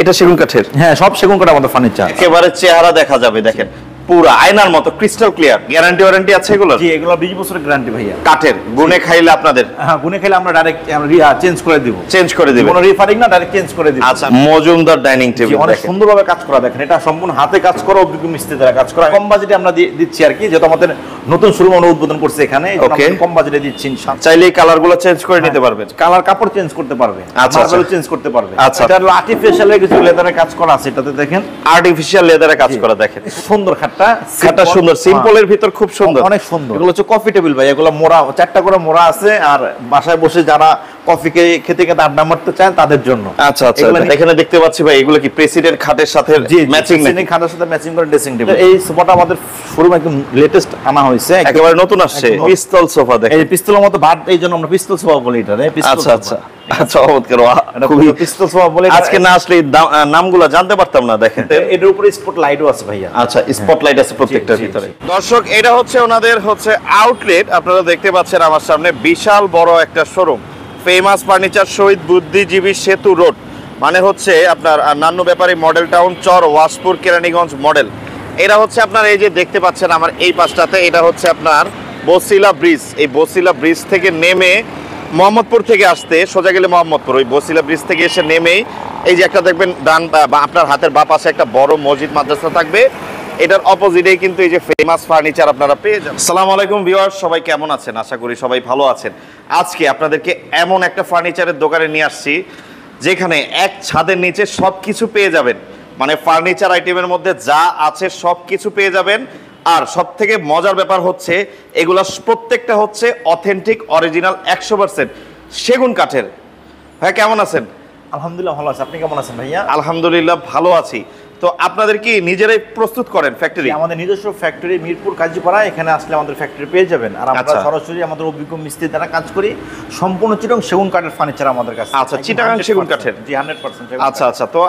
এটা সেগুন কাঠের? হ্যাঁ, সব সেগুন কাঠ আমাদের ফার্নিচার। একেবারে চেহারা দেখা যাবে, দেখেন পুরো আয়নার মতো ক্রিস্টাল ক্লিয়ার। গ্যারান্টি ওয়ারেন্টি আছে এগুলো? জি, এগুলো 20 বছরের গ্যারান্টি ভাইয়া। কাঠের গুনে খাইলে আপনাদের? হ্যাঁ, গুনে খাইলে আমরা ডাইরেক্ট চেঞ্জ করে দিব। চেঞ্জ করে দিবেন? কোনো রিফারিং না, ডাইরেক্ট চেঞ্জ করে দিব। আচ্ছা, মজুমদার ডাইনিং টেবিল অনেক সুন্দরভাবে কাজ করা, দেখেন এটা সম্পূর্ণ হাতে কাজ করা, অভিজ্ঞ মিস্ত্রি দ্বারা কাজ করা। কম বাজেটে আমরা দিচ্ছি আর কি, যেহেতু আমাদের নতুন শোরুম আমরা উদ্বোধন করছি এখানে, কম বাজেটে দিচ্ছি ইনশাআল্লাহ। চাইলে এই কালারগুলো চেঞ্জ করে নিতে পারবেন? কালার, কাপড় চেঞ্জ করতে পারবে, আচ্ছা মার্বেল চেঞ্জ করতে পারবে। আচ্ছা, এটা হলো আর্টিফিশিয়াল কিছু লেদারে কাজ করা আছে, এটাতে দেখেন আর্টিফিশিয়াল লেদারে কাজ করা, দেখেন সুন্দর খাটটা। সুন্দর, সিম্পলের ভিতর খুব সুন্দর, অনেক সুন্দর। এগুলো হচ্ছে কফি টেবিল ভাই, এগুলো মোড়া, 4টা করে মোড়া আছে, আর বাসায় বসে যারা কফি খেতে খেতে আড্ডা মারতে চান তাদের জন্য। আচ্ছা আচ্ছা, এখানে দেখতে পাচ্ছি ভাই এগুলো কি প্রেসিডেন্ট খাটের সাথে ম্যাচিং? প্রেসিডেন্ট খাটের সাথে ম্যাচিং করে ড্রেসিং টেবিল। এই সোফাটা আমাদের শোরুমে একদম লেটেস্ট আনা হয়েছে, একেবারে নতুন আসছে, পিস্তল সোফা। দেখেন এই পিস্তলের মতো ভাট, এই জন্য আমরা পিস্তল সোফা বলি এটা। আচ্ছা আচ্ছা আচ্ছা, চমৎকার, খুবই পিস্তল সোফা বলে। আজকে না আসলে নামগুলো জানতে পারতাম না। দেখেন এটার উপরে স্পট লাইটও আছে ভাইয়া। আচ্ছা, স্পটলাইট আছে প্রত্যেকটার ভিতরে। দর্শক, এটা হচ্ছে ওনাদের আউটলেট। আপনারা দেখতে পাচ্ছেন আমার সামনে বিশাল বড় একটা শোরুম, ফেমাস ফার্নিচার, শহীদ বুদ্ধিজীবী সেতু রোড, মানে হচ্ছে আপনার নান্নু ব্যাপারী মডেল টাউন, চর ওয়াসপুর, কেরানীগঞ্জ মডেল। এটা হচ্ছে আপনার এই যে দেখতে পাচ্ছেন আমার এই পাশটাতে, এটা হচ্ছে আপনার বসিলা ব্রিজ। এই বসিলা ব্রিজ থেকে নেমে মোহাম্মদপুর থেকে আসতে সোজা গেলে মোহাম্মদপুর, ওই বসিলা ব্রিজ থেকে এসে নেমেই এই যে একটা দেখবেন ডান আপনার হাতের বাঁ পাশে একটা বড় মসজিদ মাদ্রাসা থাকবে, এটার অপোজিটেই কিন্তু এই যে ফেমাস ফার্নিচার আপনারা পেয়ে যাবেন। আসসালামু আলাইকুম ভিউয়ার্স, সবাই কেমন আছেন? আশা করি সবাই ভালো আছেন। আজকে আপনাদেরকে এমন একটা ফার্নিচারের দোকানে নিয়ে আসছি যেখানে এক ছাদের নিচে সব কিছু পেয়ে যাবেন, মানে ফার্নিচার আইটেমের মধ্যে যা আছে সব কিছু পেয়ে যাবেন। আর সব থেকে মজার ব্যাপার হচ্ছে এগুলা প্রত্যেকটা হচ্ছে অথেন্টিক, অরিজিনাল, 100% সেগুন কাঠের। ভাই কেমন আছেন? আলহামদুলিল্লাহ ভালো আছি, আপনি কেমন আছেন ভাইয়া? আলহামদুলিল্লাহ ভালো আছি। তো আপনাদের কি নিজেরাই প্রস্তুত করেন ফ্যাক্টরি? আমাদের নিজস্ব ফ্যাক্টরি মিরপুর কাজীপাড়া, এখানে আসলে আমাদের ফ্যাক্টরি পেয়ে যাবেন। আর আমরা সরাসরি আমাদের অভিজ্ঞ মিস্ত্রি দ্বারা কাজ করি, সম্পূর্ণ চিটাগাং সেগুন কাঠের ফার্নিচার আমাদের কাছে। আচ্ছা, চিটাগাং সেগুন কাঠের? জি, 100%। আচ্ছা আচ্ছা, তো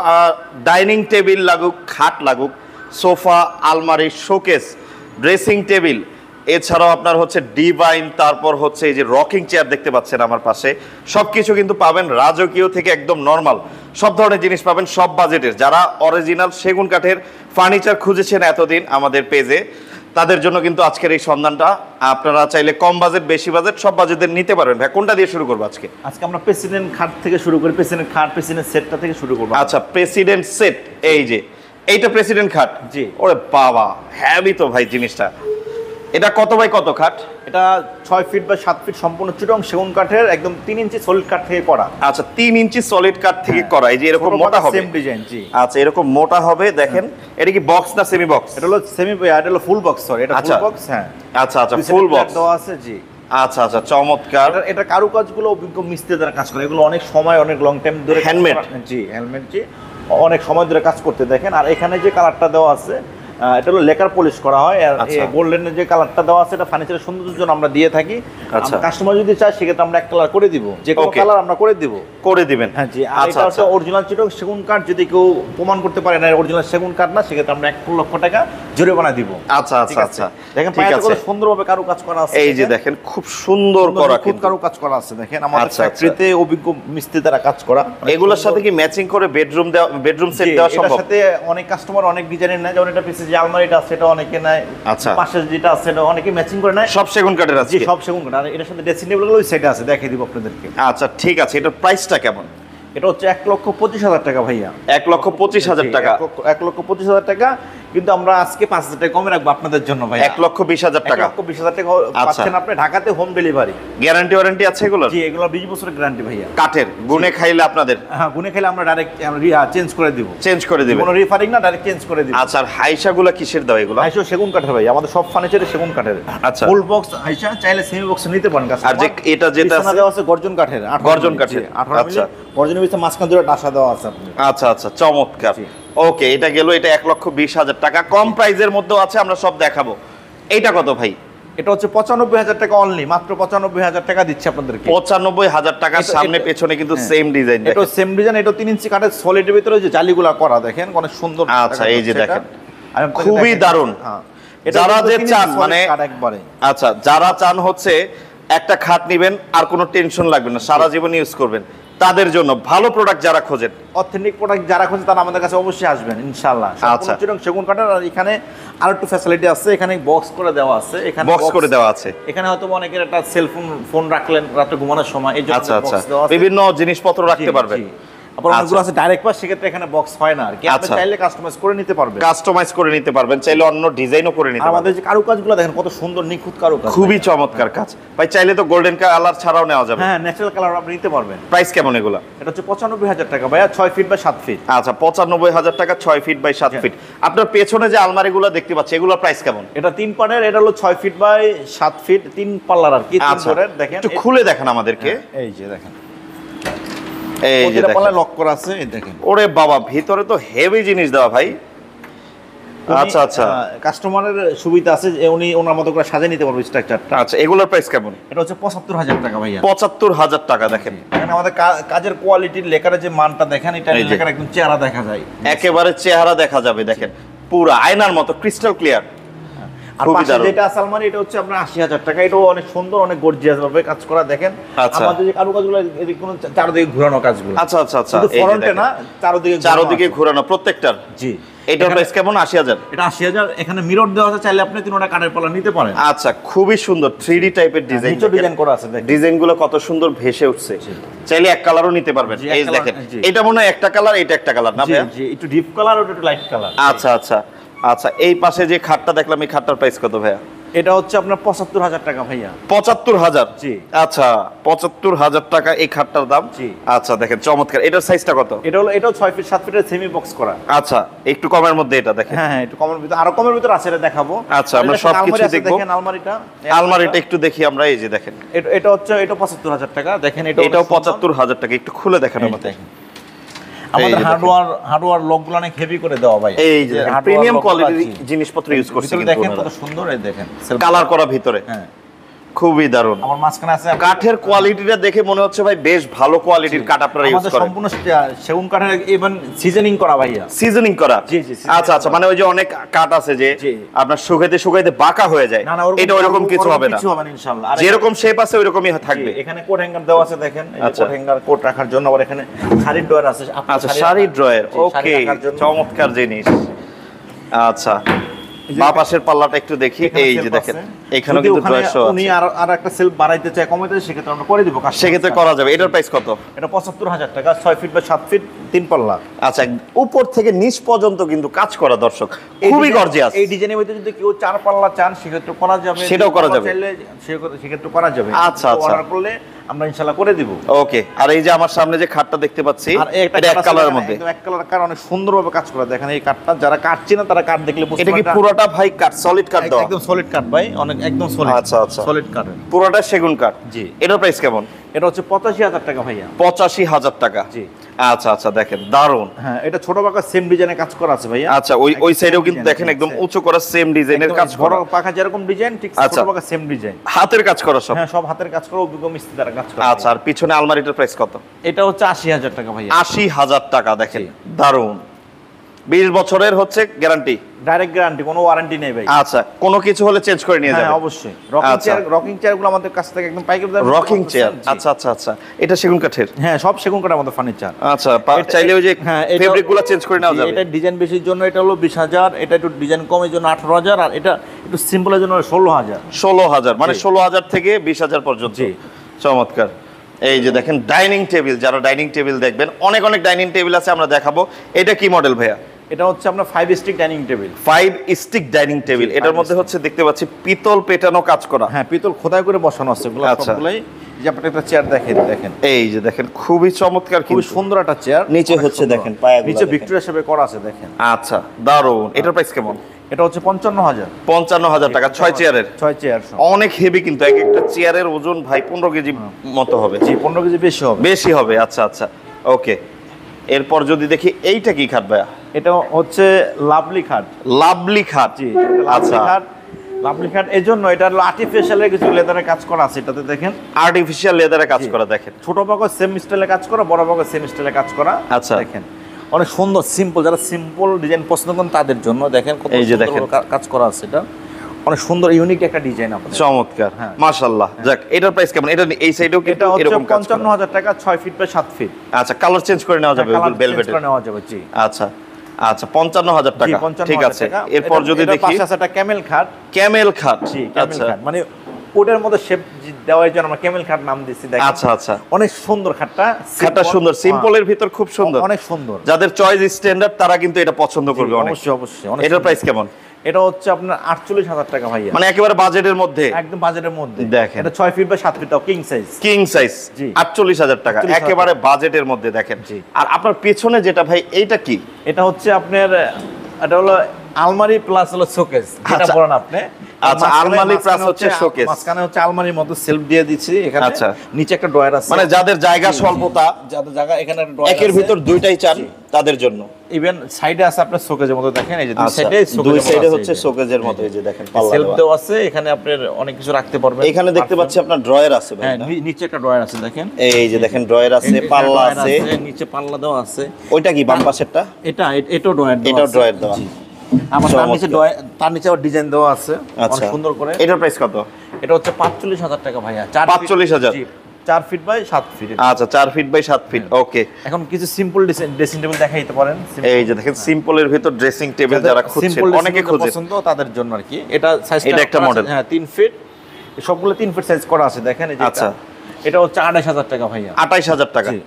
ডাইনিং টেবিল লাগুক, খাট লাগুক, সোফা, আলমারি, শোকেস, ড্রেসিং টেবিল, এছাড়াও আপনার হচ্ছে ডিভাইন, তারপর হচ্ছে এই যে রকিং চেয়ার দেখতে পাচ্ছেন আমার পাশে, সবকিছু কিন্তু পাবেন রাজকীয় থেকে একদম নরমাল, সব ধরনের জিনিস পাবেন, সব বাজেটের। যারা অরিজিনাল সেগুন কাঠের ফার্নিচার খুঁজেছেন এতদিন আমাদের পেজে, তাদের জন্য কিন্তু আজকের এই সন্ধানটা। আপনারা চাইলে কম বাজেট, বেশি বাজেট, সব বাজেটের নিতে পারবেন। ভাই কোনটা দিয়ে শুরু করবো আজকে? আজকে আমরা প্রেসিডেন্ট খাট থেকে শুরু করি, প্রেসিডেন্ট খাট, প্রেসিডেন্ট সেটটা থেকে শুরু করবো। আচ্ছা, প্রেসিডেন্ট সেট, এই যে এইটা প্রেসিডেন্ট খাট। জি। ওরে বাবা, হ্যাভি তো ভাই জিনিসটা। এটা কত বাই কত খাট? এটা 6 ফিট বাই 7 ফিট, সম্পূর্ণ চিটাগাং সেগুন কাঠের, একদম 3 ইঞ্চি সলিড কাঠ থেকে করা। আচ্ছা, 3 ইঞ্চি সলিড কাঠ থেকে করা। এই যে এরকম মোটা হবে, সেম ডিজাইন। জি। আচ্ছা, এরকম মোটা হবে, দেখেন। এটা কি বক্স না সেমি বক্স? এটা হলো সেমি, এটা হলো ফুল বক্স। সরি, এটা ফুল বক্স। হ্যাঁ, আচ্ছা আচ্ছা, ফুল বক্স দেওয়া আছে। জি। আচ্ছা আচ্ছা, চমৎকার। এটা কারুকাজগুলো অভিজ্ঞ মিস্ত্রি দ্বারা কাজ করে, এগুলো অনেক সময়, অনেক লং টাইম ধরে হ্যান্ডমেড। জি, হ্যান্ডমেড। জি, অনেক সময় ধরে কাজ করতে, দেখেন। আর এখানে যে কালারটা দেওয়া আছে, এটা হলো লেকার পলিশ করা হয়। আর গোল্ডেনের যে কালারটা দেওয়া আছে, এটা ফার্নিচারের সৌন্দর্যের জন্য আমরা দিয়ে থাকি। আচ্ছা, কাস্টমার যদি চায় সেক্ষেত্রে আমরা এক কালার করে দিব, যে কোনো কালার আমরা করে দিব, করে দিবেন। হ্যাঁ জি। আর এটা হচ্ছে অরিজিনাল চিটাগাং সেগুন কাঠ, যদি কেউ প্রমাণ করতে পারে না অরিজিনাল সেগুন কাঠ না, সেক্ষেত্রে আমরা 1 লক্ষ টাকা জরিমানা দিব। আচ্ছা আচ্ছা আচ্ছা, দেখেন পায়ে কত সুন্দরভাবে কারুকাজ করা আছে। এই যে দেখেন, খুব সুন্দর করা, খুব কারুকাজ করা আছে, দেখেন। আমাদের ফ্যাক্টরিতে অভিজ্ঞ মিস্ত্রি দ্বারা কাজ করা। এগুলোর সাথে কি ম্যাচিং করে বেডরুম দেওয়া, বেডরুম সেট দেওয়া সম্ভব? এর সাথে অনেক কাস্টমার অনেক ডিজাইনের নেয়, যেমন এটা পিছে যে আলমারিটা আছে এটা অনেকে নেয়। আচ্ছা, পাশে যেটা আছে এটা অনেকে ম্যাচিং করে নেয়। সব সেগুন কাঠের আছে? জি, সব সেগুন কাঠ। আর এর সাথে ড্রেসিং টেবিলগুলো ওই সাইডে আছে, দেখিয়ে দিব আপনাদেরকে। আচ্ছা, ঠিক আছে। এটার প্রাইসটা কেমন? এটা হচ্ছে 1,25,000 টাকা ভাইয়া। 1,25,000 টাকা? 1,25,000 টাকা, কিন্তু আমরা আজকে 5,000 টাকা কমে রাখবো আপনাদের জন্য ভাই। 1,20,000 টাকা? 1,20,000 টাকা পাচ্ছেন আপনি ঢাকাতে, হোম ডেলিভারি। গ্যারান্টি ওয়ারেন্টি আছে এগুলো? জি, এগুলো 20 বছরের গ্যারান্টি ভাইয়া। কাঠের গুনে খাইলে আপনাদের? হ্যাঁ, গুনে খাইলে আমরা ডাইরেক্ট চেঞ্জ করে দিব। চেঞ্জ করে দিবেন? কোনো রিফারিং না, ডাইরেক্ট চেঞ্জ করে দিব। আচ্ছা, আর হাইসাগুলো কিসের দাও এগুলো? হাইসা সেগুন কাঠের ভাই, আমাদের সব ফার্নিচারে সেগুন কাঠের। আচ্ছা, ফুল বক্স হাইসা, চাইলে সেমি বক্স নিতে পারেন। আর যে এটা যেটা আছে দেওয়া আছে গর্জন কাঠের, গর্জন কাঠের। 18 মিলি গর্জনের ভিতরে মাঝখান ধরে ডাসা দেওয়া আছে আপনি। আচ্ছা আচ্ছা, চমৎকার। ওকে, এটা গেল। এটা 1,20,000 টাকা। কম প্রাইজের মধ্যেও আছে, আমরা সব দেখাবো। এইটা কত ভাই? এটা হচ্ছে 95,000 টাকা অনলি, মাত্র 95,000 টাকা দিচ্ছে আপনাদেরকে। 95,000 টাকা। সামনে পেছনে কিন্তু সেম ডিজাইন। এটা সেম ডিজাইন, এটা 3 ইঞ্চি কাঠের সলিডের ভিতরে যে জালিগুলা করা, দেখেন অনেক সুন্দর। আচ্ছা, এই যে দেখেন, খুবই দারুণ। যারা যে চান, মানে একবারে, আচ্ছা, যারা চান হচ্ছে একটা খাট নেবেন আর কোনো টেনশন লাগবে না, সারা জীবন ইউজ করবেন, তাদের জন্য ভালো প্রোডাক্ট যারা খোঁজেন, অথেন্টিক প্রোডাক্ট যারা খুঁজে তারা আমাদের কাছে অবশ্যই আসবেন ইনশাআল্লাহ। আচ্ছা। সেগুন কাঠের, আর এখানে আরো একটু ফ্যাসিলিটি আছে, এখানে বক্স করে দেওয়া আছে, এখানে বক্স করে দেওয়া আছে। এখানে হয়তো অনেকের একটা ফোন রাখলেন রাতে ঘুমানোর সময়, এই জন্য আচ্ছা আচ্ছা, বক্স দেওয়া আছে। বিভিন্ন জিনিসপত্র রাখতে জি, পারবেন। জি। আবার অনেকগুলো আছে ডাইরেক্ট পাস, সেক্ষেত্রে এখানে বক্স হয় না আর কি, আপনি আচ্ছা। চাইলে কাস্টমাইজ করে নিতে পারবেন। কাস্টমাইজ করে নিতে পারবেন, চাইলে অন্য ডিজাইনও করে নিতে আর পারবেন। আমাদের যে কারুকাজগুলো দেখেন কত সুন্দর নিখুঁত কারুকাজ, খুবই চমৎকার কাজ ভাই। চাইলে তো গোল্ডেন কালার ছাড়াও নেওয়া যাবে। হ্যাঁ, ন্যাচারাল কালার আপনি নিতে পারবেন। প্রাইস কেমন এগুলা? এটা হচ্ছে 95,000 টাকা ভাইয়া, 6 ফিট বা 7 ফিট। আচ্ছা, 95,000 টাকা, 6 ফিট বাই 7 ফিট। আপনার পেছনে যে আলমারিগুলো দেখতে পাচ্ছি, এগুলোর প্রাইস কেমন? এটা 3 পানের, এটা হলো 6 ফিট বাই 7 ফিট, 3 পাল্লার আর কি। আচ্ছা, দেখেন একটু খুলে দেখান আমাদেরকে। এই যে দেখেন, এই যে দেখেন, পাল্লা লক করা আছে, এই দেখেন। ওরে বাবা, ভিতরে তো হেভি জিনিস দেওয়া ভাই। আচ্ছা আচ্ছা কাস্টমারের সুবিধা আছে যে উনি ওনার মতো করে সাজিয়ে নিতে পারবে স্ট্রাকচারটা। আচ্ছা, এগুলোর প্রাইস কেমন? এটা হচ্ছে 75,000 টাকা ভাইয়া। 75,000 টাকা। দেখেন এখানে আমাদের কাজের কোয়ালিটির লেকারের যে মানটা দেখেন, এটা এই যে। লেকার একদম চেহারা দেখা যায়, একেবারে চেহারা দেখা যাবে। দেখেন পুরো আয়নার মতো ক্রিস্টাল ক্লিয়ার। আর খুবই পাশে দারুণ। যেটা আছে আলমারি, এটা হচ্ছে আপনার 80,000 টাকা। এটাও অনেক সুন্দর, অনেক গর্জিয়াস ভাবে কাজ করা। দেখেন আচ্ছা। আমাদের যে কারুকাজগুলো, এদিকে কোনো চারদিকে ঘোরানো কাজগুলো। আচ্ছা আচ্ছা আচ্ছা, শুধু এই যে ফ্রন্টে দেখেন। না, চারদিকে চারদিকে ঘোরানো প্রত্যেকটার। জি। এটার প্রাইস কেমন? 80,000। এটা 80,000। এখানে মিরর দেওয়া আছে, চাইলে আপনি তিনটা কাঠের পাল্লা নিতে পারেন। আচ্ছা, খুবই সুন্দর 3D টাইপের ডিজাইন। নিচে ডিজাইন করা আছে দেখেন। ডিজাইনগুলো কত সুন্দর ভেসে উঠছে। চাইলে এক কালারও নিতে পারবেন। জি, এক এই কালার, দেখেন, জি। এটা মনে হয় একটা কালার, এটা একটা কালার না জি, ভাইয়া? জি, একটু ডিপ কালার, ওটা একটু লাইট কালার। আচ্ছা আচ্ছা আচ্ছা, এই পাশে যে খাটটা দেখলাম, এই খাটটার প্রাইস কত ভাইয়া? এটা হচ্ছে আপনার 75,000 টাকা ভাইয়া। 75,000। জি। আচ্ছা, 75,000 টাকা এই খাটটার দাম। জি। আচ্ছা, দেখেন চমৎকার। এটার সাইজটা কত? এটাও 6 ফিট 7 ফিটের সেমি বক্স করা। আচ্ছা, একটু কমের মধ্যে এটা দেখেন। হ্যাঁ হ্যাঁ, একটু কমের ভিতরে, আরো কমের ভিতরে আছে, এটা দেখাবো। আচ্ছা, আমরা দেখেন, সবকিছু আলমারি আছে, দেখবো। দেখেন আলমারিটা। আলমারিটা একটু দেখি আমরা। এই যে দেখেন, এটা হচ্ছে 75,000 টাকা। দেখেন এটাও অনেক সুন্দর। 75,000 টাকা। একটু খুলে দেখেন এই আমাদের। দেখেন। আমাদের দেখেন। হার্ডওয়্যার লকগুলো অনেক হেভি করে দেওয়া ভাই। এই যে প্রিমিয়াম কোয়ালিটির জিনিসপত্র ইউজ করছে ভিতরে কিন্তু দেখেন ওনারা। কত সুন্দর, এই দেখেন কালার করা ভিতরে। হ্যাঁ, খুবই দারুণ। আমার মাঝখানে আছে কাঠের কোয়ালিটিটা দেখে মনে হচ্ছে ভাই বেশ ভালো কোয়ালিটির কাঠ আপনারা ইউজ আমাদের করেন। সম্পূর্ণ সেগুন কাঠের, ইভেন সিজনিং করা ভাইয়া। সিজনিং করা। জি, জি, seasoning আচ্ছা আচ্ছা, মানে ওই যে অনেক কাঠ আছে যে জি। আপনার শুকাইতে শুকাইতে বাঁকা হয়ে যায়, না না, এটা ওরকম কিছু হবে না। কিছু হবে না ইনশাআল্লাহ। আর যেরকম শেপ আছে ওইরকমই থাকবে। এখানে কোট হ্যাঙ্গার দেওয়া আছে, দেখেন এই যে আচ্ছা। কোট হ্যাঙ্গার, কোট রাখার জন্য। আবার এখানে শাড়ির ড্রয়ার আছে। আপনার আচ্ছা, শাড়ি ড্রয়ার। জি, শাড়ি ওকে, রাখার জন্য। চমৎকার জিনিস। আচ্ছা, এই যে বাঁ পাশের পাল্লাটা একটু দেখি। এখানে এই shelf যে দেখেন, আছে। এখানেও যদি কিন্তু ওখানে ড্রয়ার উনি আছে। আর একটা সেলফ বাড়াইতে চায়, কমাইতে চায়, সেক্ষেত্রে আমরা করে দিব। সেক্ষেত্রে করা যাবে। এটার প্রাইস কত? এটা 75,000 টাকা, 6 ফিট বা 7 ফিট, 3 পাল্লা। আচ্ছা, উপর থেকে নিচ পর্যন্ত কিন্তু কাজ করা, দর্শক এই খুবই ডিজাইন- গর্জিয়াস। এই ডিজাইনের মধ্যে যদি কেউ 4 পাল্লা চান, সেক্ষেত্রে করা যাবে। সেটাও করা যাবে। চাইলে সেক্ষেত্রে করা যাবে। আচ্ছা, আচ্ছা। অর্ডার করলে আমরা ইনশাআল্লাহ করে দিব। ওকে, আর এই যে আমার সামনে যে খাটটা দেখতে পাচ্ছি, আর এটা এক কালারের মধ্যে। একদম এক কালার কাঠ, অনেক সুন্দরভাবে কাজ করা। দেখেন এই কাঠটা, যারা কাঠ চেনে তারা কাঠ দেখলে বুঝতে এটা কি পারবে। পুরোটা ভাই কাঠ, সলিড কাঠ দেওয়া? একদম সলিড কাঠ ভাই, অনেক একদম সলিড। আচ্ছা, আচ্ছা। সলিড কাঠ। পুরোটা সেগুন কাঠ। জি। এটার প্রাইস কেমন? এটা হচ্ছে 85,000 টাকা ভাইয়া। 85,000 টাকা। জি। আচ্ছা আচ্ছা, দেখেন দারুন। হ্যাঁ, এটা ছোট পাকা সেম ডিজাইনে কাজ করা আছে ভাইয়া। আচ্ছা, ওই সাইডেও কিন্তু দেখেন একদম উঁচু করা সেম ডিজাইনের কাজ বড় করা। পাকা যেরকম ডিজাইন, ঠিক আচ্ছা। ছোট পাকা সেম ডিজাইন। হাতের কাজ করা সব। হ্যাঁ, সব হাতের কাজ করা, অভিজ্ঞ মিস্ত্রি দ্বারা কাজ করা। আচ্ছা, আর পিছনে আলমারিটার প্রাইস কত? এটা হচ্ছে 80,000 টাকা ভাইয়া। 80,000 টাকা। দেখেন দারুন। 20 বছরের হচ্ছে গ্যারান্টি। ডাইরেক্ট গ্যারান্টি, কোনো ওয়ারেন্টি নেই ভাই। আচ্ছা, কোনো কিছু হলে চেঞ্জ করে নিয়ে হ্যাঁ, যাবেন। অবশ্যই। রকিং আচ্ছা। চেয়ার, রকিং চেয়ারগুলো আমাদের কাছ থেকে একদম পাইকারি দামে রকিং পাচ্ছেন। চেয়ার। জি। আচ্ছা আচ্ছা আচ্ছা, এটা সেগুন কাঠের। হ্যাঁ, সব সেগুন কাঠের আমাদের ফার্নিচার। আচ্ছা, এটা- চাইলে ওই যে হ্যাঁ, এটা- ফেব্রিকগুলো চেঞ্জ করে নেওয়া যাবে। এটা ডিজাইন বেশির জন্য এটা হলো 20,000, এটা একটু ডিজাইন কমের জন্য 18,000, আর এটা একটু সিম্পলের জন্য 16,000। 16,000, মানে জি। 16,000 থেকে 20,000 পর্যন্ত। জি। চমৎকার। এই যে দেখেন ডাইনিং টেবিল, যারা ডাইনিং টেবিল দেখবেন, অনেক অনেক ডাইনিং টেবিল আছে, আমরা দেখাবো। এটা কি মডেল ভাইয়া? এটা হচ্ছে আপনার 5 stick dining table. 5 stick dining table. জি, এটার 5 মধ্যে stick। হচ্ছে দেখতে পাচ্ছি পিতল পেটানো কাজ করা। হ্যাঁ, পিতল খোদাই করে বসানো আছে এগুলো আচ্ছা। সবগুলাই। এই যে আপনি একটা চেয়ার দেখেন, এই যে দেখেন, খুবই চমৎকার, খুবই কিন্তু সুন্দর একটা চেয়ার। নিচে অনেক হচ্ছে সুন্দর। দেখেন পায়াগুলো নিচে দেখেন। ভিক্টোরিয়া শেপে করা আছে, দেখেন। আচ্ছা, দারুন। এটার প্রাইস কেমন? এটা হচ্ছে 55,000। 55,000 টাকা। 6 চেয়ারের। 6 চেয়ার। অনেক হেভি কিন্তু, এক একটা চেয়ারের ওজন ভাই 15 কেজি মতো হবে। জি, 15 কেজি বেশি হবে। বেশি হবে। আচ্ছা আচ্ছা, ওকে। এরপর যদি দেখি, এইটা কি খাট ভাইয়া? এটা হচ্ছে লাভলি খাট। লাভলি খাট। জি, আচ্ছা, লাভলি খাট এই জন্য, এটা হলো আর্টিফিশিয়ালের কিছু লেদারের কাজ করা আছে এটাতে, দেখেন। আর্টিফিশিয়াল লেদারে কাজ জি। করা, দেখেন। ছোট পাকা সেম স্টাইলে কাজ করা, বড় পাকা সেম স্টাইলে কাজ করা। আচ্ছা। দেখেন অনেক সুন্দর, সিম্পল, যারা সিম্পল ডিজাইন পছন্দ করেন তাদের জন্য। দেখেন কত এই যে সুন্দর দেখেন। কাজ করা আছে এটা। অনেক সুন্দর ইউনিক একটা ডিজাইন আপনার। চমৎকার, হ্যাঁ। মাশাআল্লাহ। যাক, এটার প্রাইস কেমন? এটা এই সাইডেও কিন্তু এটা হচ্ছে এরকম কাজ করা। 55,000 টাকা, 6 ফিট বাই 7 ফিট। আচ্ছা, কালার চেঞ্জ করে নেওয়া যাবে কালার চেঞ্জ ভেলভেটের? করে নেওয়া যাবে, জি। আচ্ছা আচ্ছা, 55,000 টাকা, ঠিক আছে। এরপর যদি দেখি, পাশে আছে একটা ক্যামেল খাট। ক্যামেল খাট, জি, ক্যামেল আচ্ছা খাট, মানে ওটার মধ্যে শেপ দেওয়ার জন্য আমরা ক্যামেল খাট নাম দিয়েছি, দেখেন। আচ্ছা আচ্ছা, অনেক সুন্দর খাটটা। খাটটা সুন্দর, সিম্পলের ভিতর খুব সুন্দর, অনেক সুন্দর। যাদের চয়েস স্ট্যান্ডার্ড তারা কিন্তু এটা পছন্দ করবে অনেক। অবশ্যই অবশ্যই। এটার প্রাইস কেমন? এটা হচ্ছে আপনার 48,000 টাকা ভাইয়া, মানে একেবারে বাজেটের মধ্যে, একদম বাজেটের মধ্যে। দেখেন, এটা 6 feet by 7 feet, king size. King size, জি। 48,000 টাকা, 48,000 একেবারে বাজেটের মধ্যে। দেখেন, জি। আর আপনার পেছনে যেটা ভাই, এইটা কি? এটা হচ্ছে আপনার, এটা হলো আলমারি প্লাস হলো শোকেস, যেটা আচ্ছা। বলেন আপনি। আচ্ছা, আলমারি প্লাস হচ্ছে শোকেস। মাঝখানে হচ্ছে আলমারির মতো সেলফ দিয়ে দিচ্ছি এখানে। আচ্ছা। নিচে একটা ড্রয়ার আছে, মানে যাদের জায়গা স্বল্পতা, যাদের জায়গা এখানে একটা ড্রয়ার একের আছে। ভিতর দুইটাই চান, তাদের জন্য। ইভেন সাইডে আছে আপনার শোকেজের মতো, দেখেন এই যে দুই আচ্ছা, সাইডে দুই সাইডে হচ্ছে শোকেজের মতো, এই যে দেখেন পাল্লা সেলফ দেওয়া। দেওয়া আছে, এখানে আপনার অনেক কিছু রাখতে পারবেন। এখানে দেখতে পাচ্ছি আপনার ড্রয়ার আছে ভাই, হ্যাঁ, না? নিচে একটা ড্রয়ার আছে, দেখেন। এই যে দেখেন, ড্রয়ার আছে, এখানে পাল্লা ড্রয়ার আছে, নিচে পাল্লা দেওয়া আছে। ওইটা কি বাম পাশেরটা? এটাও ড্রয়ার দেওয়া, এটাও ড্রয়ার দেওয়া। আমার তার নিচে চমৎকার। ড্রয়ার, তার নিচে আবার ডিজাইন দেওয়া আছে অনেক আচ্ছা, সুন্দর করে। এটার প্রাইস কত? এটা হচ্ছে 45,000 টাকা ভাইয়া, 45,000? 4 ফিট বাই 7 ফিট। আচ্ছা, 4 ফিট বাই 7 ফিট, ওকে। এখন কিছু সিম্পল ড্রেসিং টেবিল দেখাইতে পারেন। এই যে দেখেন, সিম্পলের ভিতর ড্রেসিং টেবিল যারা খুঁজছেন, অনেকে খোঁজে, পছন্দ তাদের জন্য আর কি। এটা সাইজ, এটা একটা মডেল। হ্যাঁ, 3 ফিট, সবগুলো 3 ফিট সাইজ করা আছে, দেখেন এই যে। আচ্ছা। এটা হচ্ছে 28,000 টাকা ভাইয়া, 28,000 টাকা। জি।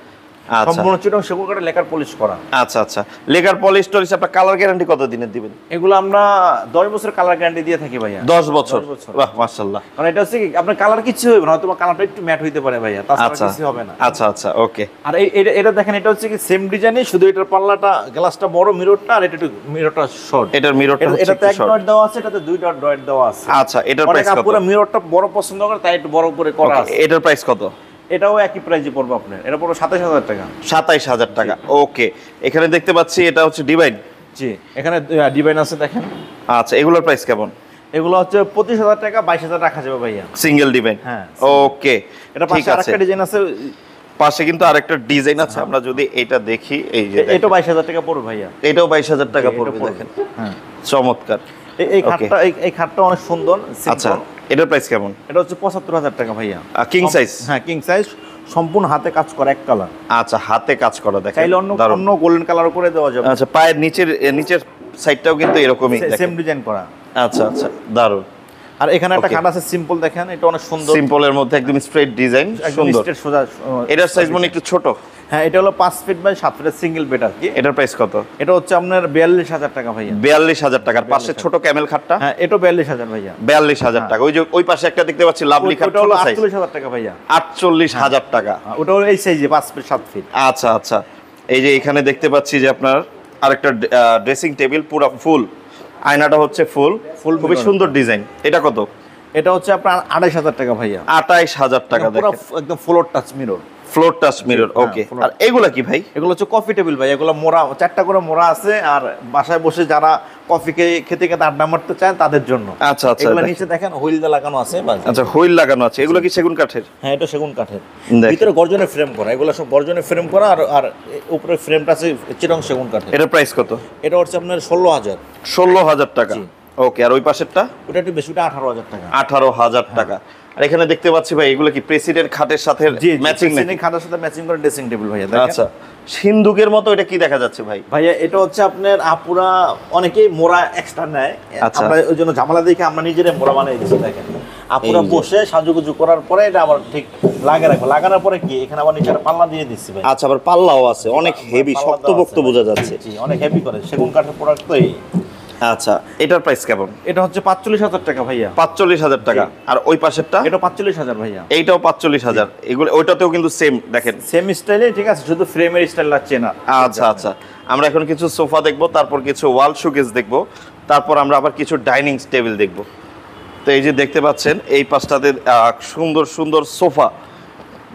আচ্ছা সম্পূর্ণ চিটং সেগুন কাঠে লেকার পলিশ করা। আচ্ছা আচ্ছা, লেকার পলিশ টলিশ। আপনার কালার গ্যারান্টি কত দিনের দিবেন? এগুলো আমরা 10 বছর কালার গ্যারান্টি দিয়ে থাকি ভাইয়া। 10 বছর? 10 বছর। বাহ, মাশাআল্লাহ। কারণ এটা হচ্ছে কি, আপনার কালার কিছু হবে না, হয়তো কালারটা একটু ম্যাট হইতে পারে ভাইয়া, তাছাড়া আচ্ছা কিছু হবে না। আচ্ছা আচ্ছা, ওকে। আর এটা দেখেন, এটা হচ্ছে কি সেম ডিজাইনই, শুধু এটার পাল্লাটা, গ্লাসটা বড়, মিররটা, আর এটা একটু মিররটা শর্ট। এটার মিররটা হচ্ছে এটাতে একটু এক শর্ট। ডট দেওয়া আছে, এটাতে 2 ডট দেওয়া আছে। আচ্ছা, এটার অনেক প্রাইস কত? পুরো মিররটা বড় পছন্দ করে, তাই একটু বড় করে করা Okay, আছে। এটার প্রাইস কত? এটাও একই প্রাইসে পড়বে আপনার, এটা পড়বে 27,000 টাকা। 27,000 টাকা, ওকে। এখানে দেখতে পাচ্ছি এটা হচ্ছে ডিভাইন। জি, এখানে ডিজাইন আছে, দেখেন। আচ্ছা, এগুলোর প্রাইস কেমন? এগুলো হচ্ছে 25,000 টাকা, 22,000 রাখা যাবে ভাইয়া। Single divine? হ্যাঁ, ওকে, এটা ঠিক পাশে আছে। আরেকটা ডিজাইন আছে, পাশে কিন্তু আরেকটা ডিজাইন আছে, আমরা যদি এটা দেখি, এই যে এটা 22,000 টাকা পড়বে ভাইয়া। এটাও 22,000 টাকা এটা পড়বে, দেখেন। হ্যাঁ, চমৎকার। এই Okay. খাটটা, এই খাটটা অনেক সুন্দর, আচ্ছা, simple। এটার প্রাইস কেমন? এটা হচ্ছে 75,000 টাকা ভাইয়া, কিং সাইজ? হ্যাঁ, কিং সাইজ, সম্পূর্ণ হাতে কাজ করা, এক কালার। আচ্ছা, হাতে কাজ করা, দেখেন, চাইলে দারুণ। অন্য গোল্ডেন কালার করে দেওয়া যাবে। আচ্ছা, পায়ের নিচের সাইডটাও কিন্তু এরকমই, সেম দেখেন। ডিজাইন করা। আচ্ছা আচ্ছা, দারুণ। আর এখানে একটা Okay. খাট আছে সিম্পল, দেখেন, এটা অনেক সুন্দর, সিম্পলের মধ্যে একদম স্ট্রেট ডিজাইন, একদম সুন্দর। straight সোজা। এটার সাইজ মনে একটু ছোট। হ্যাঁ, এটা হলো 5 ফিট বাই 7 ফিটের সিঙ্গেল বেড আর কি। এটার প্রাইস কত? এটা হচ্ছে আপনার 42,000 টাকা ভাইয়া। 42,000 টাকার পাশে ছোট ক্যামেল খাটটা? হ্যাঁ, এটা 42,000 ভাইয়া। 42,000 টাকা। ওই যে ওই পাশে একটা দেখতে পাচ্ছি লাভলি খাট, ওটা হলো ছোট সাইজ, 48,000 টাকা ভাইয়া। 48,000 টাকা। ওটা হলো এই সাইজে 5 ফিট 7 ফিট। আচ্ছা আচ্ছা, এই যে এখানে দেখতে পাচ্ছি যে আপনার আরেকটা ড্রেসিং টেবিল, পুরো ফুল, আয়নাটা হচ্ছে ফুল, খুবই mirror। সুন্দর ডিজাইন। এটা কত? এটা হচ্ছে আপনার 28,000 টাকা ভাইয়া। 28,000 টাকা। পুরো দেখেন, একদম floor touch mirror. Floor touch mirror, হ্যাঁ, ওকে। floor। আর এগুলা কি ভাই? এগুলো হচ্ছে কফি টেবিল ভাই, এগুলো মোড়া, 4টা করে মোড়া আছে, আর বাসায় বসে যারা কফি খেতে খেতে আড্ডা মারতে চান তাদের জন্য। আচ্ছা আচ্ছা, এগুলো দেখেন। নিচে দেখেন হুইল দিয়ে লাগানো আছে, বাস। আচ্ছা, হুইল লাগানো আছে। এগুলো কি সেগুন কাঠের? হ্যাঁ, এটা সেগুন কাঠের, দেখেন। ভিতরে গর্জনের ফ্রেম করা, এগুলো সব গর্জনের ফ্রেম করা, আর উপরে ফ্রেমটা আছে চিরং সেগুন কাঠের। এটার প্রাইস কত? এটা হচ্ছে আপনার 16,000। 16,000 টাকা, জি। ওকে। আর ওই পাশেরটা? ওটা একটু বেশি, ওটা 18,000 টাকা। 18,000 টাকা। আর এখানে দেখতে পাচ্ছি ভাই, এগুলো কি প্রেসিডেন্ট খাটের সাথে ম্যাচিং নাকি? খাতার সাথে ম্যাচিং করে ড্রেসিং টেবিল ভাইয়া, দেখেন। আচ্ছা, সিন্ধুকের মতো এটা কি দেখা যাচ্ছে ভাই? ভাইয়া, এটা হচ্ছে আপনার আপুরা অনেকেই মোড়া এক্সট্রা নেয়, আচ্ছা। আমরা ওই জন্য ঝামেলা দেখে আমরা নিজেরাই মোড়া বানিয়ে দিচ্ছি, দেখেন। আপুরা এই যে। বসে সাজুগুজু করার পরে এটা আবার ঠিক রাখবো, লাগানোর পরে কি এখানে আবার নিচে একটা পাল্লা দিয়ে দিচ্ছি ভাই। আচ্ছা, আবার পাল্লাও আছে, অনেক হেভি, পাল্লা শক্ত দেওয়া পোক্ত আছে, বোঝা যাচ্ছে। জি, অনেক হেভি করে, সেগুন কাঠের প্রোডাক্ট তো এই। আচ্ছা, এটার প্রাইস কেমন? এটা হচ্ছে 45,000 টাকা ভাইয়া। 45,000 টাকা। আর ওই পাশেরটা? এটা 45,000 ভাইয়া। এইটাও 45,000। এগুলো ওইটাতেও কিন্তু সেম, দেখেন। সেম স্টাইলে, ঠিক আছে, শুধু ফ্রেমের স্টাইলটা চেনা। আচ্ছা আচ্ছা, আমরা এখন কিছু সোফা দেখবো, তারপর কিছু ওয়াল শোকেস দেখবো, তারপর আমরা আবার কিছু ডাইনিং টেবিল দেখবো। তো এই যে দেখতে পাচ্ছেন, এই পাশটাতে সুন্দর সুন্দর সোফা,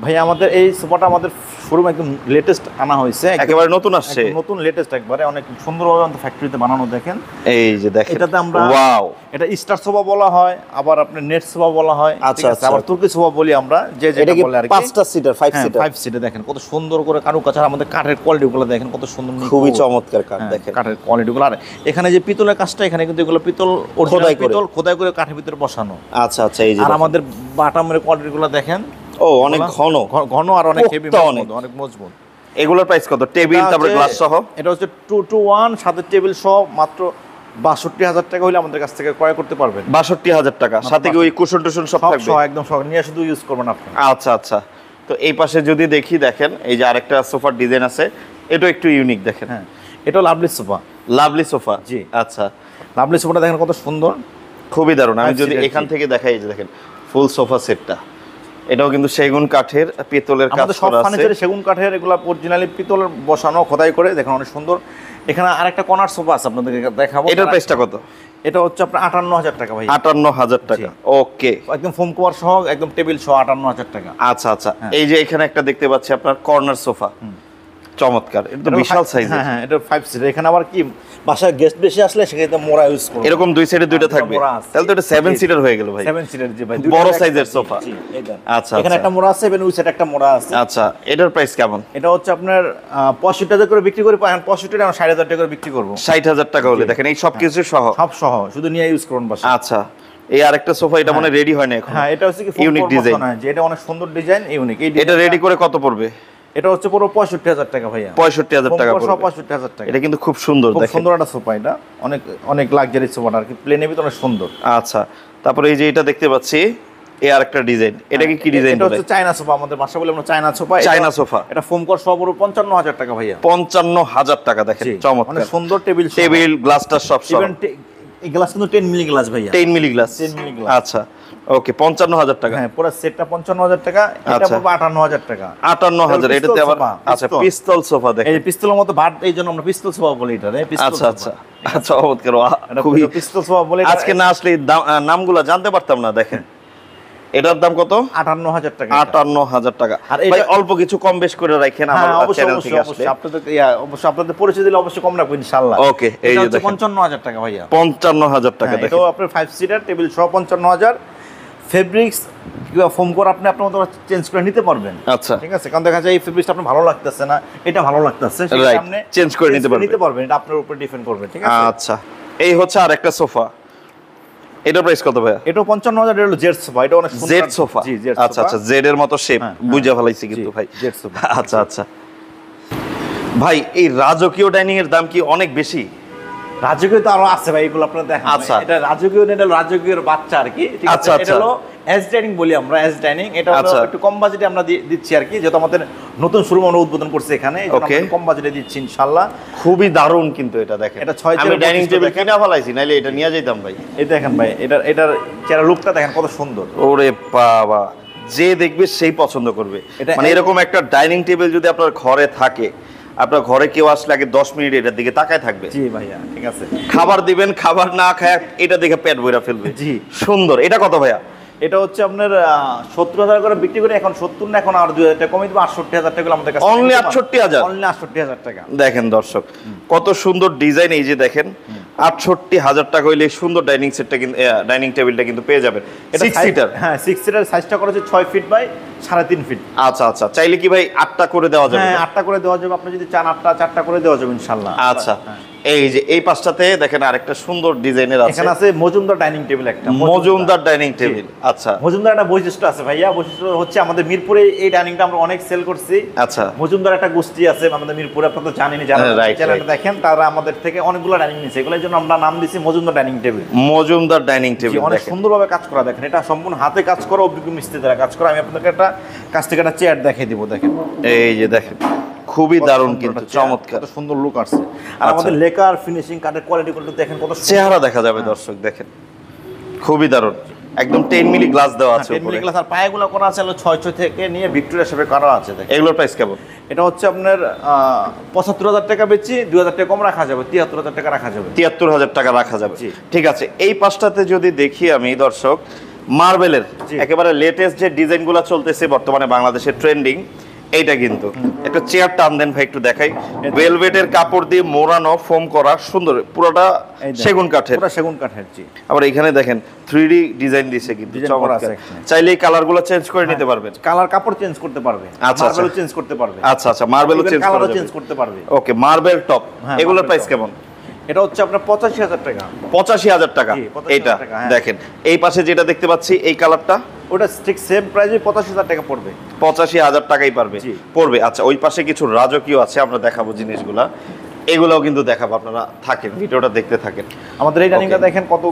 ভাই আমাদের এই সোফাটা আমাদের শোরুম একদম লেটেস্ট আনা হয়েছে, একেবারে নতুন আসছে, নতুন লেটেস্ট একবারে অনেক সুন্দরভাবে আমাদের ফ্যাক্টরিতে বানানো। দেখেন এই যে দেখেন, এটাতে আমরা ওয়াও, এটা স্টার সোফা বলা হয়, আবার আপনার নেট সোফা বলা হয়, আচ্ছা, আচ্ছা। আবার তুর্কি সোফা বলি আমরা, যে যেটা বলে আর কি। 5টা সিটার, 5 সিটার, 5 সিটে দেখেন কত সুন্দর করে কারুকাজ, আর আমাদের কাঠের কোয়ালিটিগুলো দেখেন কত সুন্দর, খুবই চমৎকার কাঠ দেখেন, কাঠের কোয়ালিটিগুলো। আর এখানে যে পিতলের কাজটা, এখানে কিন্তু এগুলো পিতল খোদাই করে, পিতল খোদাই করে কাঠের ভিতরে বসানো। আচ্ছা আচ্ছা, এই যে আর আমাদের বাটামের কোয়ালিটিগুলো দেখেন, ও অনেক ঘন ঘন আর অনেক হেভি, অনেক মজবুত। এগুলোর প্রাইস কত? টেবিল তারপরে গ্লাস সহ? এটা হচ্ছে 2 to 1 সাথে টেবিল সহ মাত্র ৬২,০০০ টাকা হলে আমাদের কাছ থেকে ক্রয় করতে পারবেন। ৬২,০০০ টাকা, সাথে কি ওই কুশন টুশন সব থাকবে? সব একদম সব নিয়ে শুধু ইউজ করবেন আপনি। আচ্ছা আচ্ছা। তো এই পাশে যদি দেখি, দেখেন এই যে আরেকটা সোফার ডিজাইন আছে, এটা একটু ইউনিক দেখেন। হ্যাঁ, এটা লাভলি সোফা। লাভলি সোফা, জি আচ্ছা। লাভলি সোফাটা দেখেন কত সুন্দর, খুবই দারুণ। আমি যদি 5 এখান থেকে দেখাই, এই যে দেখেন ফুল সোফা সেটটা, এটাও কিন্তু সেগুন কাঠের পিতলের কাজ আমাদের সব করা আছে। ফার্নিচারে সেগুন কাঠের, এগুলো অরিজিনালি পিতলের বসানো খোদাই করে, দেখেন অনেক সুন্দর। এখানে আরেকটা কর্নার সোফা আছে আপনাদেরকে দেখাবো। এটার প্রাইসটা কত? এটা হচ্ছে আপনার ৫৮,০০০ টাকা ভাই। ৫৮,০০০ টাকা, ওকে। একদম ফোম কভার সহ, একদম টেবিল সহ ৫৮,০০০ টাকা। আচ্ছা আচ্ছা। এই যে এখানে একটা দেখতে পাচ্ছি আপনার কর্নার সোফা, চমৎকার, এটা তো বিশাল সাইজ। হ্যাঁ হ্যাঁ, এটা 5 সিটার। এখানে আবার কি বাসায় গেস্ট বেশি আসলে সেক্ষেত্রে মোড়া ইউজ করব, এরকম দুই সাইডে দুইটা থাকবে, মোড়া আছে। তাহলে তো এটা 7 সিটার হয়ে গেল ভাই। 7 সিটার, জি ভাই, বড় সাইজের সোফা। জি এই দেন। আচ্ছা এখানে আচ্ছা। একটা মোড়া আছে এবং ওই সাইডে একটা মোড়া আছে। আচ্ছা, এটার প্রাইস কেমন? এটা হচ্ছে আপনার ৬৫,০০০ করে বিক্রি করে, ৬৫ আমরা ৬০০০ টাকা করে বিক্রি করব। ৬০,০০০ টাকা হলে দেখেন, এই সব কিছু সহ, সব সহ, শুধু নিয়ে ইউজ করুন বাসায়। আচ্ছা। এই আরেকটা সোফা, এটা মনে রেডি হয় না এখন? হ্যাঁ, এটা হচ্ছে কি ইউনিক ডিজাইন, যে এটা অনেক সুন্দর ডিজাইন, ইউনিক। এই এটা রেডি করে কত পড়বে? এটা হচ্ছে পুরো ৬৫,০০০ টাকা ভাইয়া। ৬৫,০০০ টাকা পড়বে, ৬৫,০০০ টাকা। এটা কিন্তু খুব সুন্দর খুব দেখেন, সুন্দর একটা সোফা, এটা অনেক অনেক লাক্সারি সোফাটা আর কি, প্লেনের ভিতরে অনেক সুন্দর। আচ্ছা। তারপরে এই যে এটা দেখতে পাচ্ছি, এই আরেকটা ডিজাইন, এটা কি ডিজাইন? এটা হচ্ছে চায়না সোফা, আমাদের ভাষা বলে আমরা চায়না সোফা। চায়না সোফা, এটা ফোম কর সহ পুরো ৫৫,০০০ টাকা ভাইয়া। ৫৫,০০০ টাকা দেখেন, জি, চমৎকার, অনেক সুন্দর টেবিল, টেবিল গ্লাসটা সব সহ। ইভেন এই গ্লাস কিন্তু 10 মিলি গ্লাস ভাইয়া, 10 মিলি গ্লাস, 10 মিলি গ্লাস। আচ্ছা, ওকে, ৫৫,০০০ টাকা। হ্যাঁ, পুরো সেটটা ৫৫,০০০ টাকা, এটা আচ্ছা। পড়বে ৫৮,০০০ টাকা। ৫৮,০০০, এটাতে আবার আচ্ছা পিস্তল সোফা দেখেন, এই পিস্তলের মতো ভাট, এই জন্য আমরা পিস্তল সোফা বলি এটা, পিস্তল আচ্ছা আচ্ছা আচ্ছা, চমৎকার, খুবই পিস্তল সোফা বলে। আজকে না আসলে নামগুলো জানতে পারতাম না। দেখেন এটার দাম কত? ৫৮,০০০ টাকা। ৫৮,০০০ টাকা। আর ভাই অল্প কিছু কম বেশ করে রাখেন আমার চ্যানেল থেকে আসলে। আপনাদের অবশ্যই আপনাদের পরিচয় দিলে অবশ্যই কম রাখবো ইনশাআল্লাহ। ওকে, এই যে দেখেন ৫৫,০০০ টাকা ভাইয়া। ৫৫,০০০ টাকা দেখেন, এটাও আপনার 5 সিটার টেবিল সহ ৫৫,০০০। ফেব্রিক্স কিংবা ফোম করে আপনি আপনার মতো চেঞ্জ করে নিতে পারবেন। আচ্ছা, ঠিক আছে, কারণ দেখা যায় এই ফেব্রিক্সটা আপনার ভালো লাগতেছে না, এটা ভালো লাগতেছে, সেটা আপনি চেঞ্জ করে নিতে পারবেন। এটা আপনার উপর ডিপেন্ড করবে। ঠিক আছে, আচ্ছা। এই হচ্ছে আরেকটা সোফা, এটার প্রাইস কত ভাইয়া? এটাও ৫৫,০০০, এটা হলো জেড সোফা, এটা অনেক সুন্দর জেড সোফা। জি, জেড আচ্ছা আচ্ছা, জেড এর মতো শেপ বুঝে ফেলাইছি কিন্তু ভাই, জেড সোফা। আচ্ছা আচ্ছা। ভাই এই রাজকীয় ডাইনিং এর দাম কি অনেক বেশি? রাজকীয় তো আরো আছে ভাই, এগুলো আপনারা দেখেন। আচ্ছা। এটা রাজকীয় না, এটা রাজকীয়ের বাচ্চা আর কি। ঠিক আছে, আচ্ছা, এটা হলো এস ডাইনিং বলি আমরা, এস ডাইনিং। এটা হলো আচ্ছা। একটু কম বাজেটে আমরা দিচ্ছি আর কি, যেহেতু আমাদের নতুন শোরুম আমরা উদ্বোধন করছি এখানে, এই জন্য ওকে। আমরা কম বাজেটে দিচ্ছি ইনশাআল্লাহ। খুবই দারুণ কিন্তু এটা দেখেন, এটা ৬ আমি ডাইনিং টেবিল কিনা ফেলাইছি, নাইলে এটা নিয়ে যাইতাম ভাই। এই দেখেন ভাই, এটার চেহারা লুকটা দেখেন কত সুন্দর। ওরে বাবা, যে দেখবে সেই পছন্দ করবে। এটা মানে এরকম একটা ডাইনিং টেবিল যদি আপনার ঘরে থাকে, আপনার ঘরে কেউ আসলে আগে ১০ মিনিট এটার দিকে তাকায় থাকবে। জি ভাইয়া, ঠিক আছে। খাবার দিবেন, খাবার না খায় এটা দেখে পেট ভরে ফেলবে। জি। সুন্দর। এটা কত ভাইয়া? এটা হচ্ছে আপনার ৭০,০০০ করে বিক্রি করে, এখন ৭০ না, এখন আর ২০০০ টাকা কমে দেবো, ৬৮,০০০ টাকা আমাদের কাছে। অনলি ৬৮,০০০? অনলি ৬৮,০০০ টাকা। দেখেন দর্শক, কত সুন্দর ডিজাইন। এই যে দেখেন ৬৮,০০০ টাকা হইলে সুন্দর ডাইনিং সেটটা কিন্তু, ডাইনিং টেবিলটা কিন্তু পেয়ে যাবেন। 6 সিটার। হ্যাঁ, 6 সিটার সাইজটা করা হচ্ছে ৬ ফিট বাই ৩.৫ ফিট। আচ্ছা আচ্ছা, চাইলে কি ভাই ৮টা করে দেওয়া যাবে? হ্যাঁ, ৮টা করে দেওয়া যাবে, আপনি যদি চান 8টা 4টা করে দেওয়া যাবে ইনশাআল্লাহ। আচ্ছা, এই যে এই পাশটাতে দেখেন আরেকটা সুন্দর ডিজাইনের আছে, এখানে আছে মজুমদার ডাইনিং টেবিল একটা। Majumdar dining table. আচ্ছা, মজুমদার একটা বৈশিষ্ট্য আছে ভাইয়া, বৈশিষ্ট্য হচ্ছে আমাদের মিরপুরে এই ডাইনিংটা আমরা অনেক সেল করছি। আচ্ছা, মজুমদার একটা গোষ্ঠী আছে আমাদের মিরপুরে, আপনারা তো জানেনই, যারা চ্যানেলটা দেখেন তারা আমাদের থেকে অনেকগুলো ডাইনিং নিয়েছে, এগুলোর জন্য আমরা নাম দিয়েছি Majumdar dining table. Majumdar dining table অনেক সুন্দরভাবে কাজ করা, দেখেন এটা সম্পূর্ণ হাতে কাজ করা, অভিজ্ঞ মিস্ত্রি দ্বারা কাজ করা। আমি আপনাদেরকে একটা কাছ থেকে একটা চেয়ার দেখিয়ে দিব, দেখেন এই যে দেখেন, খুবই দারুণ কিন্তু, চমৎকার, কত সুন্দর লুক আসছে। আর আমাদের লেকার ফিনিশিং কাঠের কোয়ালিটি গুলো দেখেন কত চেহারা দেখা যাবে দর্শক, দেখেন খুবই দারুণ। একদম 10 মিলি গ্লাস দেওয়া আছে 10 মিলি গ্লাস, আর পায়াগুলো করা আছে হলো ৬ থেকে নিয়ে ভিক্টোরিয়া শেপে করা আছে। দেখেন এগুলোর প্রাইস কেমন? এটা হচ্ছে আপনার ৭৫,০০০ টাকা বেচি, ২০০০ টাকা কম রাখা যাবে, ৭৩,০০০ টাকা রাখা যাবে। ৭৩,০০০ টাকা রাখা যাবে। ঠিক আছে, এই পাশটাতে যদি দেখি আমি দর্শক, মার্বেলের জি। একেবারে লেটেস্ট যে ডিজাইনগুলো চলতেছে বর্তমানে বাংলাদেশের ট্রেন্ডিং, এইটা কিন্তু একটা চেয়ার টান দেন ভাই একটু দেখাই। ভেলভেটের কাপড় দিয়ে মোড়ানো, ফোম করা, সুন্দর, পুরোটা এই দেখেন, সেগুন কাঠের। পুরো সেগুন কাঠের, জি। আবার এখানে দেখেন 3D ডিজাইন দিয়েছে কিন্তু ডিজাইন করা আছে চমৎকার। এখানে। চাইলে এই কালারগুলো চেঞ্জ করে নিতে পারবেন। কালার কাপড় চেঞ্জ করতে পারবে, আচ্ছা, মার্বেলও আচ্ছা। চেঞ্জ করতে পারবে। আচ্ছা আচ্ছা, মার্বেলও চেঞ্জ করা কালারও যাবে। চেঞ্জ করতে পারবে। ওকে, মার্বেল টপ, হ্যাঁ, এগুলোর marble প্রাইস top। কেমন? এটা হচ্ছে আপনার 85,000 টাকা। 85,000 টাকা। জি, 85,000 এইটা টাকা, হ্যাঁ। দেখেন, এই পাশে যেটা দেখতে পাচ্ছি এই কালারটা ওটা ঠিক সেম প্রাইসে 85,000 টাকা পড়বে। 85,000 টাকাই পারবে, জি। পড়বে। আচ্ছা, ওই পাশে কিছু রাজকীয় আছে, আমরা দেখাবো জিনিসগুলা, এগুলোও কিন্তু দেখাবো, আপনারা থাকেন, ভিডিওটা দেখতে থাকেন। আমাদের এই ডাইনিংটা Okay. দেখেন কত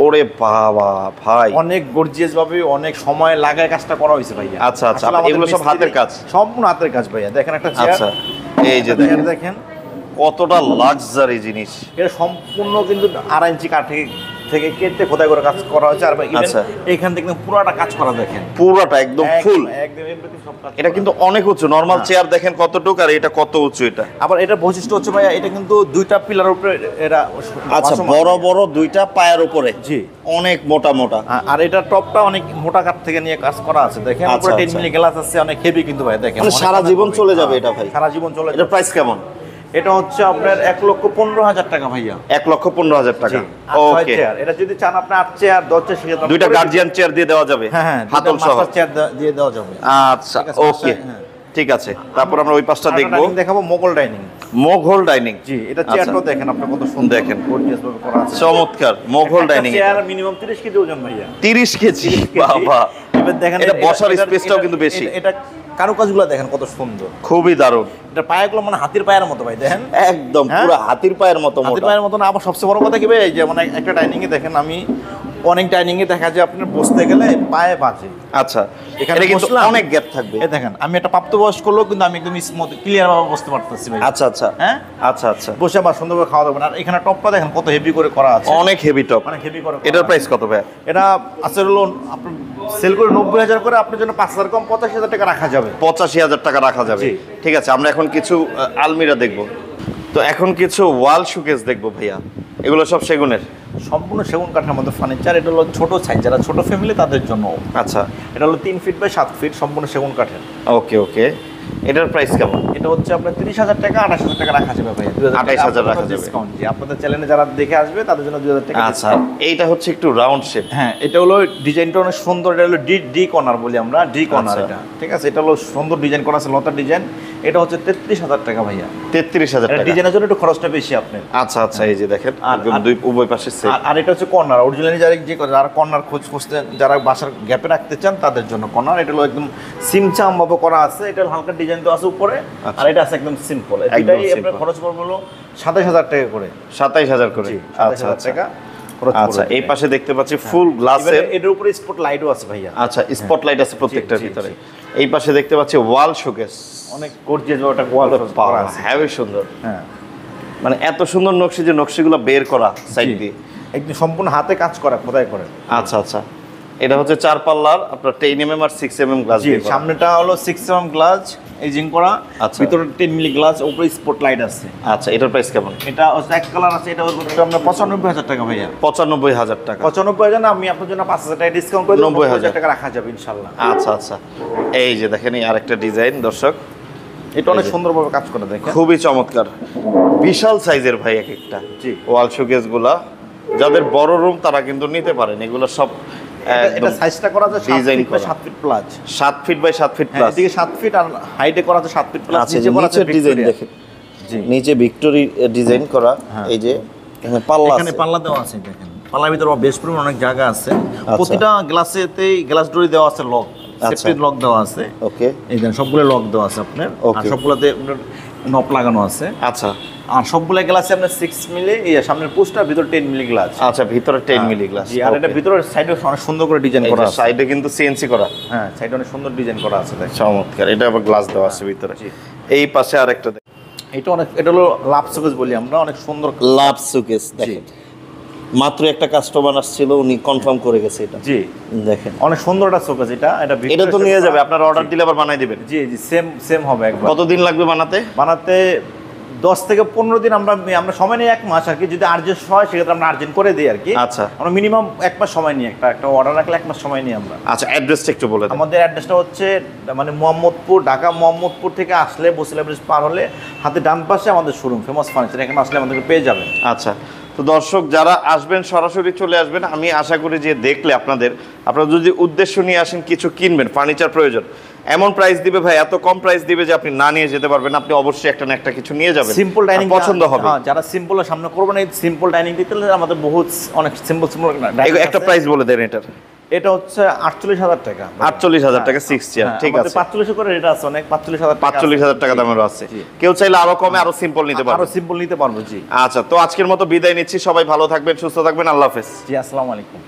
ওরে বাবা ভাই, অনেক গর্জিয়াস ভাবে অনেক সময় লাগায় কাজটা করা হয়েছে ভাইয়া। আচ্ছা, আচ্ছা, আসলে আমাদের এগুলো সব হাতের কাজ? সম্পূর্ণ হাতের কাজ ভাইয়া। দেখেন একটা চেয়ার, আচ্ছা, এই যে দেখেন দেখেন কতটা লাক্সারি জিনিস। এটা সম্পূর্ণ কিন্তু 2.5 ইঞ্চি কাঠ থেকে কেটে খোদাই করে কাজ করা হয়েছে। আর even আচ্ছা। এইখান থেকে পুরোটা কাজ করা দেখেন, পুরোটা একদম ফুল। একদম everything সব কাজ এটা করা। কিন্তু অনেক উঁচু, নরমাল চেয়ার দেখেন কতটুকু, আর এটা কত উঁচু এটা। আবার এটা বৈশিষ্ট্য হচ্ছে ভাইয়া, এটা কিন্তু 2টা পিলার উপরে এটা আচ্ছা, ভাসমান। বড় বড় 2টা পায়ের উপরে, জি। অনেক মোটা মোটা। আর এটা টপটা অনেক মোটা কাঠ থেকে নিয়ে কাজ করা আছে দেখেন। আচ্ছা, উপরে 10 আচ্ছা। মিলি গ্লাস আছে, অনেক হেভি কিন্তু ভাই দেখেন। মানে অনেক সারা কাজ জীবন হবে। চলে যাবে এটা ভাই? সারা জীবন চলে এটার যাবে। প্রাইস কেমন? এটা হচ্ছে আপনার 1,15,000 টাকা ভাইয়া। 1,15,000 টাকা। ওকে, ওকে, এটা যদি চান আপনি 8 চেয়ার 10 চেয়ার সেক্ষেত্রে দুইটা গার্জিয়ান চেয়ার দিয়ে দেওয়া যাবে, হ্যাঁ হ্যাঁ, হাতল সহ। মাস্টার চেয়ার দিয়ে দেওয়া যাবে। আচ্ছা, ঠিক আছে, ওকে, হ্যাঁ। ঠিক আছে। তারপর আমরা ওই পাশটা আরেকটা দেখবো, ডাইনিং দেখাবো, মোগল ডাইনিং। মোঘল ডাইনিং। জি, এটা চেয়ারটাও দেখেন আপনি কত সুন্দর দেখেন। গর্জিয়াস ভাবে করা আছে। চমৎকার Mughal dining. Chair minimum 30 KG ওজন ভাইয়া। 30 কেজি, 30 কেজি। বাবা। এবার দেখেন এটা বসার স্পেসটাও কিন্তু বেশি। এটা কারুকাজগুলো দেখেন কত সুন্দর। খুবই দারুণ, এটা পায়াগুলো মানে হাতির পায়ের মতো ভাই দেখেন। একদম হ্যাঁ? পুরো হাতির পায়ের মতো হাতির মোটা। পায়ের মতো না। আবার সবচেয়ে বড় কথা কি ভাই, যে মানে একটা ডাইনিং এ দেখেন, আমি অনেক ডাইনিং এ দেখা যায় আপনার বসতে গেলে পায়ে বাজে। আচ্ছা, এখানে এটা কিন্তু বসলাম, অনেক গ্যাপ থাকবে। এই দেখেন আমি একটা প্রাপ্তবয়স্ক লোক, কিন্তু আমি একদম স্মুথ ক্লিয়ার ভাবে বসতে পারতেছি ভাই। আচ্ছা আচ্ছা, হ্যাঁ, আচ্ছা আচ্ছা, বসে আমার সুন্দরভাবে খাওয়া দাওয়া। আর এখানে টপটা দেখেন কত হেভি করে করা আছে, অনেক হেভি টপ। অনেক হেভি করে করা এটার আছে। প্রাইস কত ভাই? এটা আসলে হলো আপনার সেল করে 90,000 করে, আপনার জন্য 5,000 কম 85,000 টাকা রাখা যাবে। 85,000 টাকা রাখা যাবে। জি। ঠিক আছে, আমরা এখন কিছু আলমিরা দেখবো। তো এখন কিছু ওয়াল শোকেস দেখবো ভাইয়া, এগুলো সব সেগুনের? সম্পূর্ণ সেগুন কাঠের মধ্যে ফার্নিচার। এটা হলো ছোট সাইজ, যারা ছোট ফ্যামিলি তাদের জন্য। আচ্ছা, এটা হলো 3 ফিট বাই 7 ফিট, সম্পূর্ণ সেগুন কাঠের। ওকে ওকে, এটার প্রাইস কেমন? এটা হচ্ছে আপনার 30,000 টাকা 28,000 টাকা রাখা যাবে ভাই। 28,000 রাখা যাবে। ডিসকাউন্ট, জি। আপনাদের চ্যানেলে যারা দেখে আসবে তাদের জন্য 2,000 টাকা আচ্ছা, discount। এইটা হচ্ছে একটু রাউন্ড শেপ। হ্যাঁ, এটা হলো ডিজাইনটা অনেক সুন্দর। এটা হলো ডি কর্নার বলি আমরা, ডি কর্নার। আচ্ছা। এটা ঠিক আছে, এটা হলো সুন্দর ডিজাইন করা আছে, লতার ডিজাইন। এটা হচ্ছে 33,000 টাকা ভাইয়া। 33,000 এটা টাকা। ডিজাইনের জন্য একটু খরচটা বেশি আপনার। আচ্ছা আচ্ছা, এই যে দেখেন আর- একদম আর- দুই উভয় পাশে সেট। আর এটা হচ্ছে কর্নার। অরিজিনালি যারা কর্নার খুঁজতে, যারা বাসার গ্যাপে রাখতে চান তাদের জন্য কর্নার। এটা হলো একদম সিমচাম ভাবে করা আছে। এটা হালকা ডিজাইন তো আছে উপরে, আচ্ছা। আর এটা আছে একদম সিম্পল। একদম এটাই আপনার simple। খরচ পড়বে হলো 27,000 টাকা করে। 27,000 করে। জি, আচ্ছা 27,000 আচ্ছা, টাকা খরচ আচ্ছা। পড়বে। এই পাশে দেখতে পাচ্ছি ফুল গ্লাসের। এবারে এটার উপরে স্পট লাইটও আছে ভাইয়া। আচ্ছা, স্পটলাইট আছে প্রত্যেকটার জি, জি, ভিতরে। জি। এই পাশে দেখতে পাচ্ছি ওয়াল শোকেস, অনেক গর্জিয়াস ওটা ওয়াল করা আছে। হেভি সুন্দর। হ্যাঁ, মানে এত সুন্দর নকশি যে নকশিগুলো বের করা সাইড জি। দিয়ে। একদম সম্পূর্ণ হাতে কাজ করা, খোদাই করে। আচ্ছা আচ্ছা, এটা হচ্ছে 4 পাল্লার আপনার 10 mm আর 6 mm গ্লাস জি, দিয়ে করা। সামনেটা হলো 6 mm গ্লাস এজিং করা, আচ্ছা। ভিতরে 10 মিলি গ্লাস, উপরে স্পট লাইট আছে। আচ্ছা, এটার প্রাইস কেমন? এটা হচ্ছে এক কালার আছে, এটা হচ্ছে আমরা 95,000 টাকা ভাইয়া। 95,000 টাকা। 95,000 না, আমি আপনার জন্য 5,000 টাকা ডিসকাউন্ট করে 90,000 টাকা রাখা যাবে ইনশাআল্লাহ। আচ্ছা আচ্ছা, এই যে দেখেন এই আরেকটা ডিজাইন দর্শক, এটা অনেক এই যে। সুন্দরভাবে কাজ করে দেখেন। খুবই চমৎকার, বিশাল সাইজের ভাই এক একটা। জি। ওয়াল শোকেস গুলা যাদের বড় রুম তারা কিন্তু নিতে পারেন। এগুলো সব এটা সাইজটা করা আছে 7 ডিজাইন ফিট বাই করা। 7 feet plus. 7 feet by 7 feet হ্যাঁ, প্লাস। এদিকে 7 ফিট আর হাইটে করা আছে 7 ফিট প্লাস। আচ্ছা, নিচে করা আছে নিচের ডিজাইন ভিক্টোরিয়া। দেখেন, জি। নিচে ভিক্টোরি ডিজাইন করা। হ্যাঁ। এই যে এখানে পাল্লা এখানে আছে। পাল্লা দেওয়া আছে দেখেন। পাল্লার ভিতরে বেশ পরিমাণ অনেক জায়গা আছে। আচ্ছা। প্রতিটা গ্লাসেতেই গ্লাস ডোরি দেওয়া আছে, লক, আচ্ছা। সেফটি লক দেওয়া আছে। ওকে এই দেখেন সবগুলো লক দেওয়া আছে আপনার। আর Okay. সবগুলোতে আপনার নব লাগানো আছে। আচ্ছা আর সবগুলো গ্লাসে আপনার 6 মিলি, সামনের পুশটা, ভিতর 10 মিলি গ্লাস। আচ্ছা, ভিতরে 10 মিলি গ্লাস। জি, আর এটা ভিতরের সাইডে অনেক সুন্দর করে ডিজাইন করা আছে। সাইডে কিন্তু সিএনসি করা। হ্যাঁ, সাইডে অনেক সুন্দর ডিজাইন করা আছে দেখেন। চমৎকার, এটা আবার গ্লাস দেওয়া আছে ভিতরে। জি। এই পাশে আরেকটা দেখেন, এটা অনেক, এটা হলো লাভ শোকেস বলি আমরা, অনেক সুন্দর। লাভ শোকেস দেখেন। মাত্র একটা কাস্টমার আসছিল, উনি কনফার্ম করে গেছে এটা। জি, দেখেন, অনেক সুন্দর একটা শোকেস। এটা এটা তো নিয়ে যাবে, আপনার অর্ডার দিলে আবার বানাই দিবেন। জি জি, সেম হবে একবার। কতদিন লাগবে বানাতে? বানাতে 10 থেকে 15 দিন আমরা সময় নিই, 1 মাস আর কি। যদি আর্জেন্ট হয় সেক্ষেত্রে আমরা আর্জেন্ট করে দিই আর কি। আচ্ছা। আমরা মিনিমাম 1 মাস সময় নিই, একটা অর্ডার রাখলে 1 মাস সময় নিই আমরা। আচ্ছা, অ্যাড্রেসটা একটু বলে দেন। আমাদের অ্যাড্রেসটা হচ্ছে মানে মোহাম্মদপুর, ঢাকা মোহাম্মদপুর থেকে আসলে বসিলা ব্রিজ পার হলে হাতে ডান পাশে আমাদের শোরুম ফেমাস ফার্নিচার, এখানে আসলে আমাদেরকে পেয়ে যাবেন। আচ্ছা, তো দর্শক যারা আসবেন সরাসরি চলে আসবেন। আমি আশা করি যে দেখলে আপনারা যদি উদ্দেশ্য নিয়ে আসেন কিছু কিনবেন, ফার্নিচার প্রয়োজন, এমন প্রাইস দিবে ভাই, এত কম প্রাইস দিবে যে আপনি না নিয়ে যেতে পারবেন। আপনি অবশ্যই একটা না একটা কিছু নিয়ে যাবেন, সিম্পল ডাইনিং পছন্দ হবে। হ্যাঁ, যারা সিম্পলের সামনে করবেন এই সিম্পল ডাইনিং দিতে হলে আমাদের বহুত অনেক সিম্পল একটা প্রাইস বলে দেন এটার। এটা হচ্ছে 48,000 টাকা। 48,000 টাকা 6 চেয়ার, ঠিক আছে। 45 করে রেট আছে, অনেক 45,000 টাকা দামেরও আছে। কেউ চাইলে আরো কমে আরো সিম্পল নিতে পারবে, আরো সিম্পল নিতে পারবো। জি আচ্ছা, তো আজকের মতো বিদায় নিচ্ছি। সবাই ভালো থাকবেন, সুস্থ থাকবেন, আল্লাহ হাফেজ। জি, আসসালামু আলাইকুম।